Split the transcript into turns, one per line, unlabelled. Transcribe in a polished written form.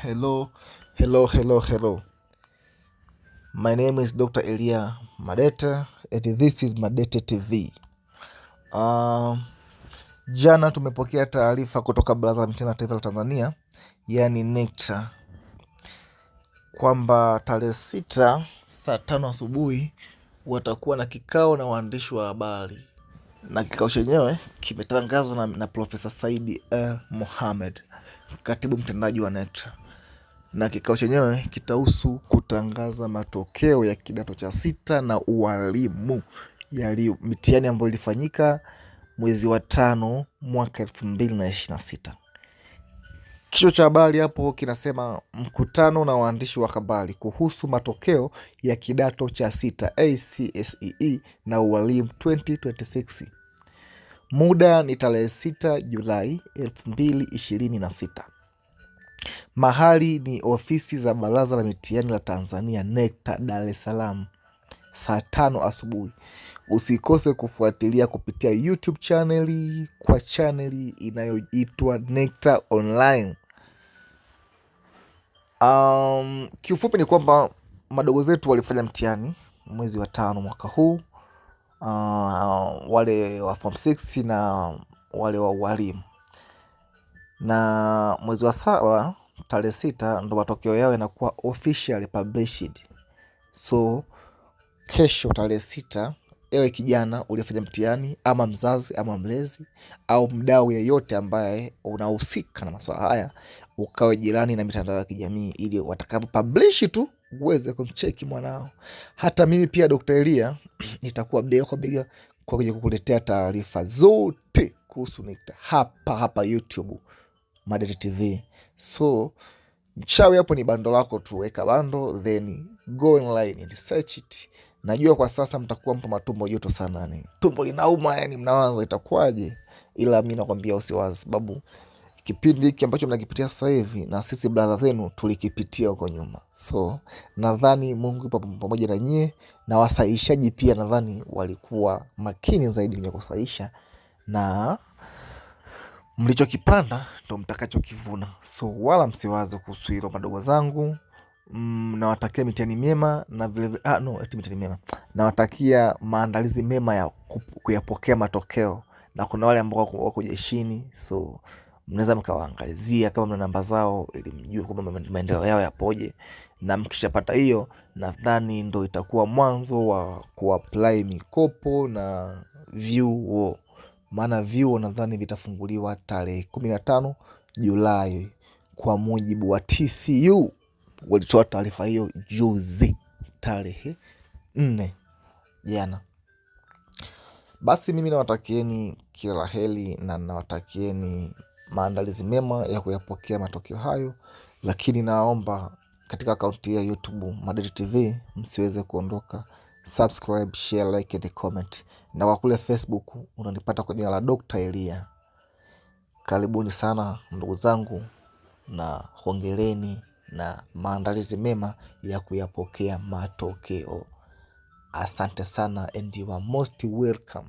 Hello, hello. My name is Dr. Elia Madete and this is Madete TV. Jana tumepokea taarifa kutoka Baraza la Mitihani la Taifa la Tanzania, yani NECTA, kwamba tarehe 6 saa 5 asubuhi watakuwa na kikao na waandishi wa habari, na kikao chenyewe kimetangazwa na Profesa Said Mohamed, katibu mtendaji wa NECTA, na kikao chenyewe kitahusu kutangaza matokeo ya kidato cha 6 na ualimu ya mitihani ambayo ilifanyika mwezi wa 5 mwaka 2026. Kichwa cha habari hapo kinasema mkutano na waandishi wa habari kuhusu matokeo ya kidato cha 6 ACSEE na ualimu 2026. Muda ni tarehe 6 Julai 2026. Mahali ni ofisi za Baraza la Mitihani la Tanzania NECTA, Dar es Salaam, saa 5 asubuhi. Usikose kufuatilia kupitia YouTube channel kwa chaneli inayoitwa NECTA Online. Kiufupi ni kwamba madogo zetu walifanya mtihani mwezi wa 5 mwaka huu, wale wa form 6 na wale wa ualimu, na mwezi wa 7 tarehe 6 ndo matokeo yao yanakuwa officially published. So kesho tarehe 6, ewe kijana uliyefanya mtihani, ama mzazi ama mlezi au mdau yeyote ambaye unahusika na masuala haya, ukawe jirani na mitandao ya kijamii ili watakapo publish tu uweze kumcheki mwanao. Hata mimi pia Dr. Elia nitakuwa bega kwa bega kwa kukuletea taarifa zote kuhusu NECTA hapa YouTube Madete TV. So mchawi hapo ni bando lako tu, weka bando then go online and search it. Najua kwa sasa mtakuwa mpo matumbo joto sana, ni tumbo linauma, yani mnawaza itakuwaje, ila mimi nakwambia usiwazi, sababu kipindi hiki ambacho mnakipitia sasa hivi na sisi brother zenu tulikipitia huko nyuma. So nadhani Mungu yupo pamoja na nyie, na wasahishaji pia nadhani walikuwa makini zaidi kwenye kusahisha, na mlichokipanda ndo mtakachokivuna. So wala msiwaze kuhusu hilo madogo zangu. Nawatakia mitihani mema na vile mitihani mema. Nawatakia maandalizi mema ya kuyapokea matokeo, na kuna wale ambao wako jeshini, so mnaweza mkawaangalizia kama mna namba zao ili mjue kwamba maendeleo yao yapoje, na mkishapata hiyo nadhani ndo itakuwa mwanzo wa kuapply mikopo na vyuo. Maana vyuo nadhani vitafunguliwa tarehe 15 Julai kwa mujibu wa TCU. Walitoa taarifa hiyo juzi tarehe 4 jana. Basi mimi nawatakieni kila heri na nawatakieni maandalizi mema ya kuyapokea matokeo hayo, lakini naomba katika akaunti ya YouTube Madete TV msiweze kuondoka. Subscribe, share, like and comment. Na kwa kule Facebook unanipata kwa jina la Dr. Elia. Karibuni sana ndugu zangu, na hongereni na maandalizi mema ya kuyapokea matokeo. Asante sana and you are most welcome.